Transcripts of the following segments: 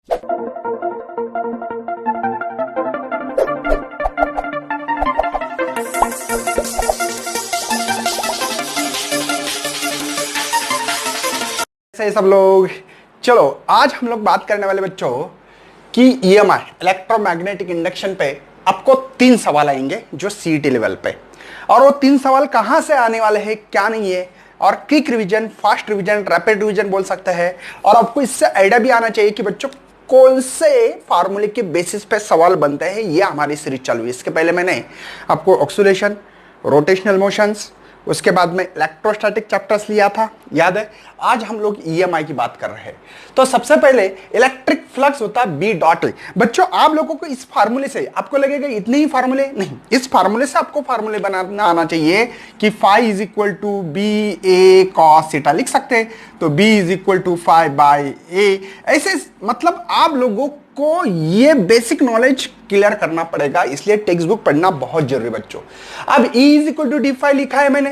से सब लोग, चलो आज हम लोग बात करने वाले बच्चों कि ईएमआई इलेक्ट्रोमैग्नेटिक इंडक्शन पे आपको 3 सवाल आएंगे जो सीईटी लेवल पे। और वो 3 सवाल कहां से आने वाले हैं, क्या नहीं है, और quick revision, fast revision, rapid revision बोल सकते हैं। और आपको इससे आइडिया भी आना चाहिए कि बच्चों कौन से फार्मूले के बेसिस पे सवाल बनते हैं। ये हमारी सीरीज चालू है। इसके पहले मैंने आपको ऑक्सीलेशन, रोटेशनल मोशंस, उसके बाद में इलेक्ट्रोस्टैटिक चैप्टर्स लिया था, याद है। आज हम लोग ईएमआई की बात कर रहे हैं। तो सबसे पहले इलेक्ट्रिक फ्लक्स होता है बी डॉट। बच्चों आप लोगों को इस फार्मूले से आपको लगेगा इतने ही फार्मूले नहीं, इस फार्मूले से आपको फार्मूले बनाना आना चाहिए कि phi is equal to B A cos theta लिख सकते हैं। तो B is equal to phi by A, ऐसे मतलब आप लोगों को ये बेसिक नॉलेज क्लियर करना पड़ेगा, इसलिए टेक्स्ट बुक पढ़ना बहुत जरूरी बच्चों। अब E is equal to D phi लिखा है मैंने,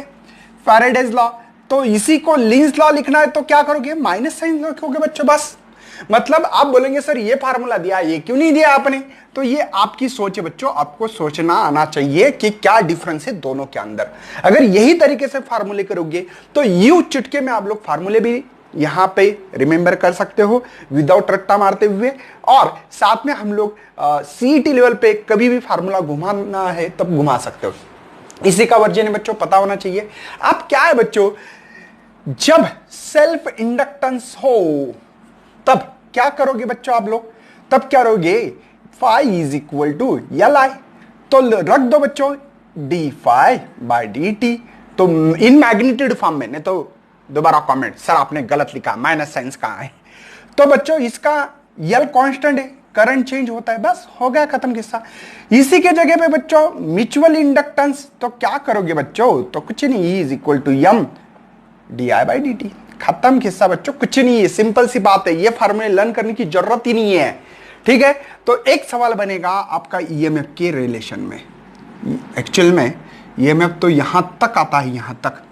फैराडेज लॉ, तो इसी को लिंस लॉ लिखना है तो क्या करोगे, माइनस साइन रखोगे बच्चों बस। मतलब आप बोलेंगे सर ये फार्मूला दिया, ये क्यों नहीं दिया आपने, तो ये आपकी सोच है बच्चों। आपको सोचना आना चाहिए कि क्या डिफरेंस है दोनों के अंदर। अगर यही तरीके से फार्मूले करोगे तो यूं चुटके में आप लोग फार्मूले भी यहां पे रिमेंबर कर सकते हो विदाउट रट्टा मारते हुए। और साथ में हम लोग सीईटी लेवल पे कभी भी फार्मूला घुमाना है तब घुमा सकते हो। इसी का वर्जन है बच्चों, पता होना चाहिए। अब क्या है बच्चों, जब सेल्फ इंडक्टेंस हो तब क्या करोगे बच्चों आप लोग, तब क्या करोगे, phi is equal to L I, तो रख दो बच्चों D phi by D T. तो इन मैग्नीट्यूड फॉर्म में, नहीं तो दोबारा कमेंट सर आपने गलत लिखा, माइनस साइंस कहां है। तो बच्चों इसका यल कांस्टेंट है, करंट चेंज होता है, बस हो गया खत्म किस्सा। इसी के जगह पे बच्चों म्यूचुअल इंडक्टेंस, तो क्या करोगे बच्चों, तो कुछ नहीं, E is equal to M D I by D T, खत्म किस्सा बच्चों, कुछ नहीं है, सिंपल सी बात है। ये फार्मूले लर्न करने की जरूरत ही नहीं है, ठीक है। तो एक सवाल बनेगा आपका ईएमएफ के रिलेशन में। एक्चुअल में ईएमएफ तो यहां तक आता है, यहां तक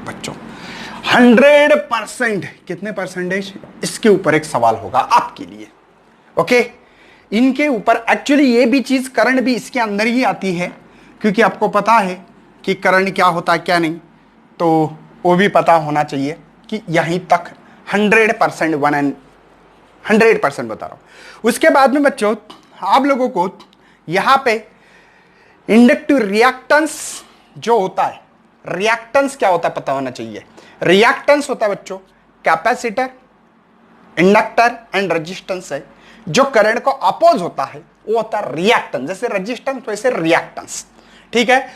बच्चों 100%, कितने परसेंटेज, इसके ऊपर एक सवाल होगा आपके लिए, ओके। इनके ऊपर एक्चुअली ये भी चीज करंट भी इसके अंदर ही आती है, क्योंकि आपको पता है कि करंट क्या होता है क्या नहीं, तो वो भी पता होना चाहिए कि यहीं तक 100%, 100% बता रहा हूं। उसके बाद में बच्चों आप लोगों को यहां पे इंडक्टिव रिएक्टेंस जो होता है, रिएक्टेंस क्या होता है पता होना चाहिए। रिएक्टेंस होता है बच्चों कैपेसिटर, इंडक्टर एंड रेजिस्टेंस है। जो करंट को अपोज होता है वो होता है रिएक्टेंस, जैसे रेजिस्टेंस वैसे रिएक्टेंस, ठीक है।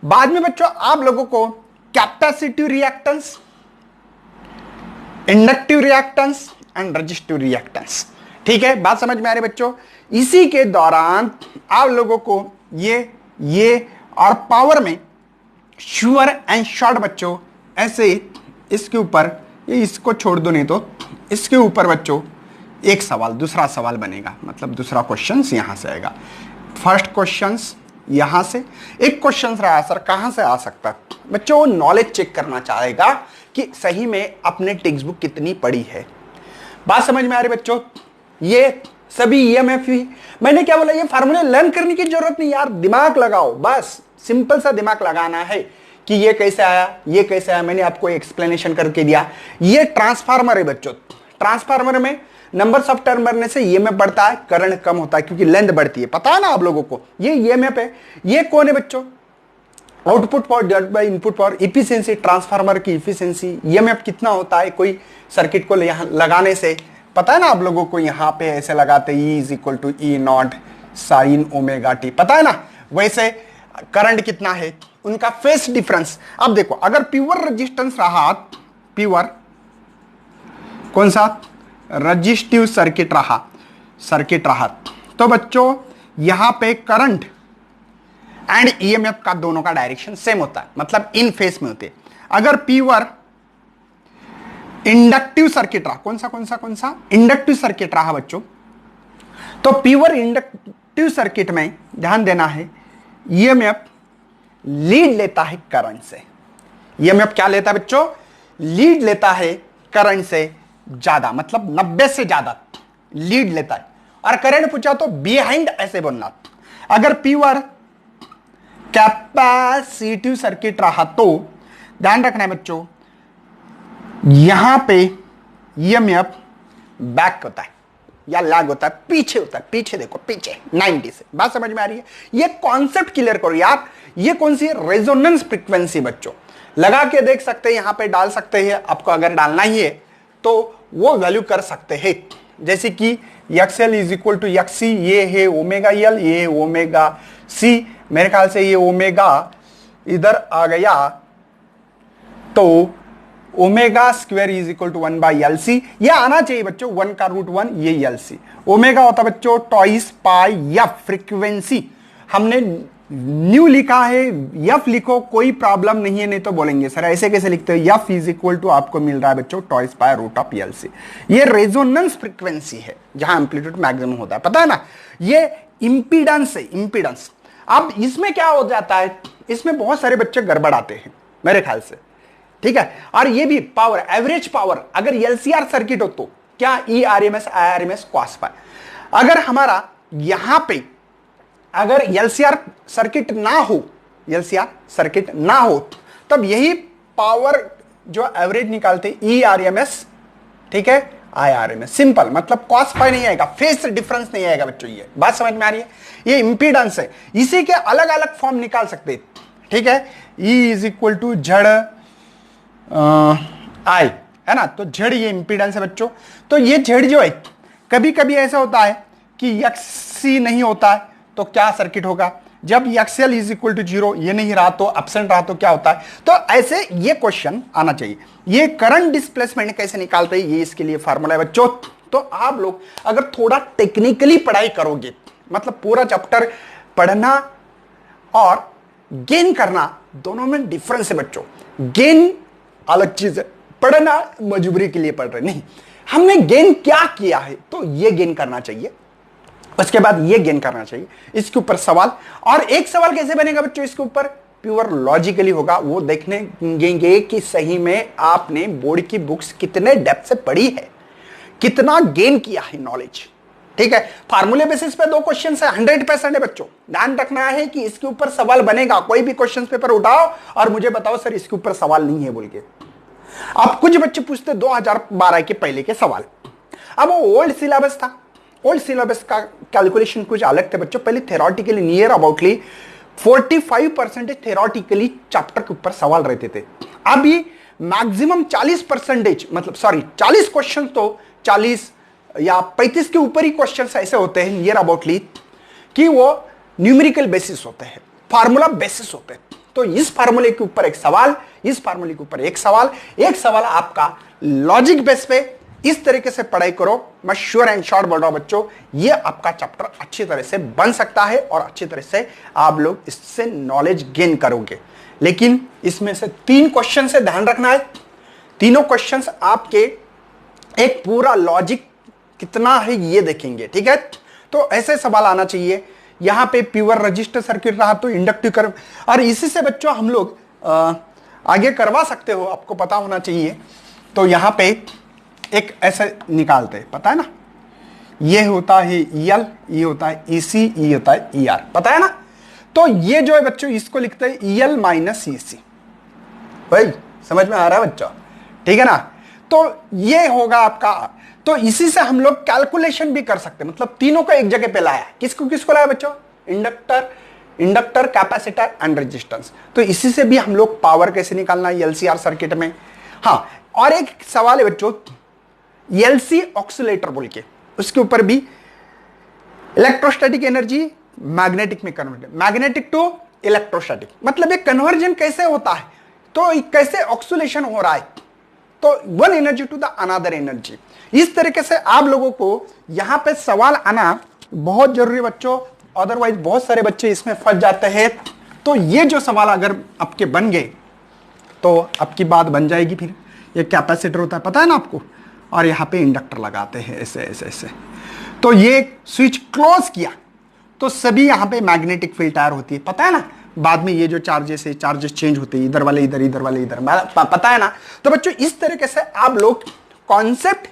बाद में बच्चों आप लोगों को capacitive reactance, inductive reactance and resistive reactance, ठीक है। बात समझ में आ रही बच्चों। इसी के दौरान आप लोगों को ये और पावर में श्योर एंड शॉर्ट बच्चों, ऐसे इसके ऊपर ये इसको छोड़ दो, नहीं तो इसके ऊपर बच्चों एक सवाल, दूसरा सवाल बनेगा, मतलब दूसरा क्वेश्चन यहां से आएगा। फर्स्ट क्वेश्चन यहां से, एक क्वेश्चन रहा सर कहां से आ सकता है बच्चों, वो नॉलेज चेक करना चाहेगा कि सही में अपने टेक्स्ट बुक कितनी पढ़ी है। बात समझ में आ रही बच्चों। ये सभी ईएमएफ ही, मैंने क्या बोला, ये फार्मूले लर्न करने की जरूरत नहीं यार, दिमाग लगाओ बस, सिंपल सा दिमाग लगाना है कि ये कैसे आया, ये कैसे आया। मैंने आपको एक्सप्लेनेशन करके दिया। ये ट्रांसफार्मर है बच्चों, ट्रांसफार्मर में नंबर्स ऑफ टर्न बढ़ने से ईएमएफ बढ़ता है, करंट कम होता है क्योंकि लेंथ बढ़ती है, पता है ना आप लोगों को। ये ईएमएफ है। ये कौन है बच्चों, output power divided by input power, efficiency, transformer की इफिशिएंसी। ईएमएफ कितना होता है कोई सर्किट को यहां लगाने से, पता है ना आप लोगों को, यहां पे ऐसे लगाते E is equal to E not sine omega T, पता है ना। वैसे करंट कितना है, उनका फेस डिफरेंस। अब देखो अगर प्योर रेजिस्टेंस रहा, प्योर कौन सा रजिस्टिव सर्किट रहा, तो बच्चों यहां पे करंट एंड ईएमएफ का दोनों का डायरेक्शन सेम होता है, मतलब इन फेस में होते। अगर प्योर इंडक्टिव सर्किट रहा, कौन सा इंडक्टिव सर्किट रहा बच्चों, तो प्योर इंडक्टिव सर्किट में ध्यान देना है, ईएमएफ लीड लेता है करंट से। ईएमएफ क्या लेता है बच्चों, लीड लेता है करंट से। ज्यादा, मतलब 90 से ज्यादा लीड लेता है। और करंट पूछा तो बिहाइंड ऐसे बोलना। अगर प्योर कैपेसिटिव सर्किट रहा तो ध्यान रखना है बच्चों, यहां पे ईएमएफ बैक होता है या लैग होता है, पीछे होता है। पीछे देखो, पीछे 90 से। बात समझ में आ रही है? ये कॉन्सेप्ट क्लियर करो यार। ये कौन सी है? रेजोनेंस फ्रीक्वेंसी बच्चों। लगा के देख सकते हैं, यहां पे डाल सकते हैं। आपको अगर डालना ही है तो वो वैल्यू कर सकते हैं। जैसे कि XL is equal to XC, ये है ओमेगा L, ये है ओमेगा C। मेरे ख्याल से ये ओमेगा इधर आ गया तो omega square is equal to 1/LC। ये आना चाहिए बच्चों, 1 का रूट 1, ये LC। ओमेगा होता है बच्चों ट्वाइस पाई F फ्रीक्वेंसी। हमने न्यू लिखा है, F लिखो, कोई प्रॉब्लम नहीं है। नहीं तो बोलेंगे सर ऐसे कैसे लिखते हो? F इज इक्वल टू आपको मिल रहा है बच्चों twice pi root of LC। ये रेजोनेंस फ्रीक्वेंसी है जहां एम्पलीट्यूड मैक्सिमम होता है, पता है ना? ये इंपीडेंस है, इंपीडेंस। अब इसमें क्या हो जाता है, इसमें बहुत सारे बच्चे गड़बड़ाते हैं मेरे ख्याल से, ठीक है। और ये भी पावर, एवरेज पावर, अगर LCR सर्किट हो तो क्या ERMS IRMS कॉस पाई। अगर हमारा यहां पे अगर LCR सर्किट ना हो, LCR सर्किट ना हो, तब यही पावर जो एवरेज निकालते ERMS, ठीक है, IRMS। सिंपल, मतलब कॉस पाई नहीं आएगा, फेस डिफरेंस नहीं आएगा बच्चों। ये बात समझ में आ रही है? ये इंपीडेंस है, इसी के अलग अलग फॉर्म निकाल सकते हैं, ठीक है। E इज इक्वल टू झड़ आई, है ना? तो झड़ ये इंपीडेंस है बच्चों। तो ये झड़ जो है, कभी कभी ऐसा होता है कि XC नहीं होता है तो क्या सर्किट होगा? जब XL इज इक्वल टू 0, ये नहीं रहा तो एब्सेंट रहा तो क्या होता है? तो ऐसे ये क्वेश्चन आना चाहिए। ये करंट डिस्प्लेसमेंट कैसे निकालते हैं, ये इसके लिए फार्मूला है बच्चों। तो आप लोग अगर थोड़ा टेक्निकली पढ़ाई करोगे, मतलब पूरा चैप्टर पढ़ना और गेन करना दोनों में डिफरेंस है बच्चों। गेन अलग चीज है, पढ़ना मजबूरी के लिए पढ़ रहे नहीं। हमने गेन क्या किया है तो ये गेन करना चाहिए, उसके बाद ये गेन करना चाहिए। इसके ऊपर सवाल, और एक सवाल कैसे बनेगा बच्चों इसके ऊपर? प्योर लॉजिकली होगा। वो देखेंगे कि सही में आपने बोर्ड की बुक्स कितने डेप्थ से पढ़ी है, कितना गेन किया है नॉलेज, ठीक है। फार्मूले बेसिस पे 2 क्वेश्चन है, 100% है बच्चों। ध्यान रखना है कि इसके ऊपर सवाल बनेगा। कोई भी क्वेश्चन पेपर उठाओ और मुझे बताओ सर इसके ऊपर सवाल नहीं है बोल के। अब कुछ बच्चे पूछते 2012 के पहले के सवाल। अब वो ओल्ड सिलेबस था, ओल्ड सिलेबस का कैलकुलेशन कुछ अलग थे बच्चों। पहले थेरोटिकली नियर अबाउटली 45% थेरोटिकली चैप्टर के ऊपर सवाल रहते थे। अभी मैक्सिमम 40%, मतलब सॉरी 40 क्वेश्चन तो 40 या 35 के ऊपर ही क्वेश्चंस ऐसे होते हैं नियर अबाउटली कि वो न्यूमेरिकल बेसिस होते हैं, फार्मूला बेसिस होते हैं। तो इस फार्मूले के ऊपर एक सवाल, इस फार्मूले के ऊपर एक सवाल, एक सवाल आपका लॉजिक बेस पे। इस तरीके से पढ़ाई करो, मैं श्योर एंड शॉर्ट बोल रहा हूं बच्चों, ये आपका चैप्टर अच्छी तरह से बन सकता है और अच्छी तरह से आप लोग इससे नॉलेज गेन करोगे। लेकिन इसमें से 3 क्वेश्चन से ध्यान रखना है, तीनों क्वेश्चंस आपके एक पूरा लॉजिक कितना है ये देखेंगे, ठीक है। तो ऐसे सवाल आना चाहिए। यहां पे प्योर रजिस्टर सर्किट रहा तो इंडक्टिव कर्व, और इसी से बच्चों हम लोग आगे करवा सकते हो, आपको पता होना चाहिए। तो यहां पे एक ऐसे निकालते हैं, पता है ना, ये होता है EL, ये होता है EC, ये होता है ER, पता है ना। तो ये जो है बच्चों इसको लिखते हैं EL माइनस EC। भाई समझ में आ रहा है बच्चों, ठीक है ना। तो ये होगा आपका। तो इसी से हम लोग कैलकुलेशन भी कर सकते हैं, मतलब तीनों को एक जगह पे लाया। किसको किसको लाया बच्चों? Inductor, capacitor and resistance. तो इसी से भी हम लोग पावर कैसे निकालना है LCR सर्किट में। हाँ, और एक सवाल है बच्चों LC ऑक्सीलेटर बोल के, उसके ऊपर भी इलेक्ट्रोस्टैटिक एनर्जी मैग्नेटिक में कन्वर्ट, मैग्नेटिक टू इलेक्ट्रोस्टैटिक, मतलब ये कन्वर्जन कैसे होता है, तो कैसे ऑक्सीलेशन हो रहा है, तो one energy to the another energy. इस तरीके से आप लोगों को यहां पे सवाल आना बहुत जरूरी है बच्चों, अदरवाइज बहुत सारे बच्चे इसमें फंस जाते हैं। तो ये जो सवाल अगर आपके बन गए तो आपकी बात बन जाएगी। फिर ये कैपेसिटर होता है, पता है ना आपको, और यहां पे इंडक्टर लगाते हैं ऐसे ऐसे ऐसे। तो ये स्विच क्लोज किया तो सभी यहां पे मैग्नेटिक फील्ड तैयार होती है, पता है ना। बाद में ये जो चार्जेस है, चार्जेस चेंज होते हैं, इधर वाले इधर, इधर वाले इधर, पता है ना। तो बच्चों इस तरीके से आप लोग कॉन्सेप्ट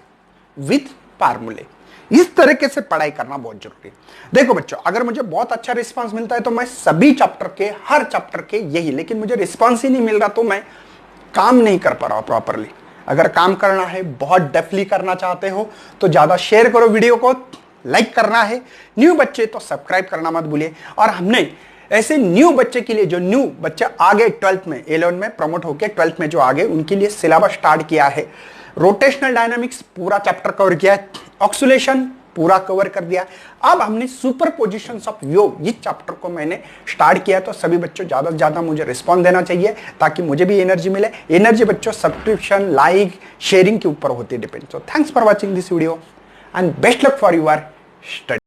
विथ फार्मूले। इस तरीके से पढ़ाई करना बहुत जरूरी है। देखो बच्चों, अगर मुझे बहुत अच्छा रिस्पांस मिलता है तो मैं सभी चैप्टर के, हर चैप्टर के यही, लेकिन मुझे रिस्पांस ही नहीं मिल रहा तो मैं काम नहीं कर पा रहा प्रॉपरली। अगर काम करना है, बहुत डेफली करना चाहते हो तो ज्यादा शेयर करो वीडियो को, लाइक करना है, न्यू बच्चे तो सब्सक्राइब करना मत भूलिए। और हमने ऐसे न्यू बच्चे के लिए, जो न्यू बच्चे आगे 12th में, 11 में प्रमोट होकर 12th में जो आगे, उनके लिए सिलेबस स्टार्ट किया है। रोटेशनल डायनामिक्स पूरा चैप्टर कवर किया है, ऑक्सीलेशन पूरा कवर कर दिया। अब हमने सुपर पोजिशंस ऑफ योग, इस चैप्टर को मैंने स्टार्ट किया। तो सभी बच्चों ज्यादा से ज्यादा मुझे रिस्पॉन्स देना चाहिए ताकि मुझे भी एनर्जी मिले। एनर्जी बच्चों सब्सक्रिप्शन, लाइक, शेयरिंग के ऊपर होती है depend. So thanks for watching this video and best luck for your study.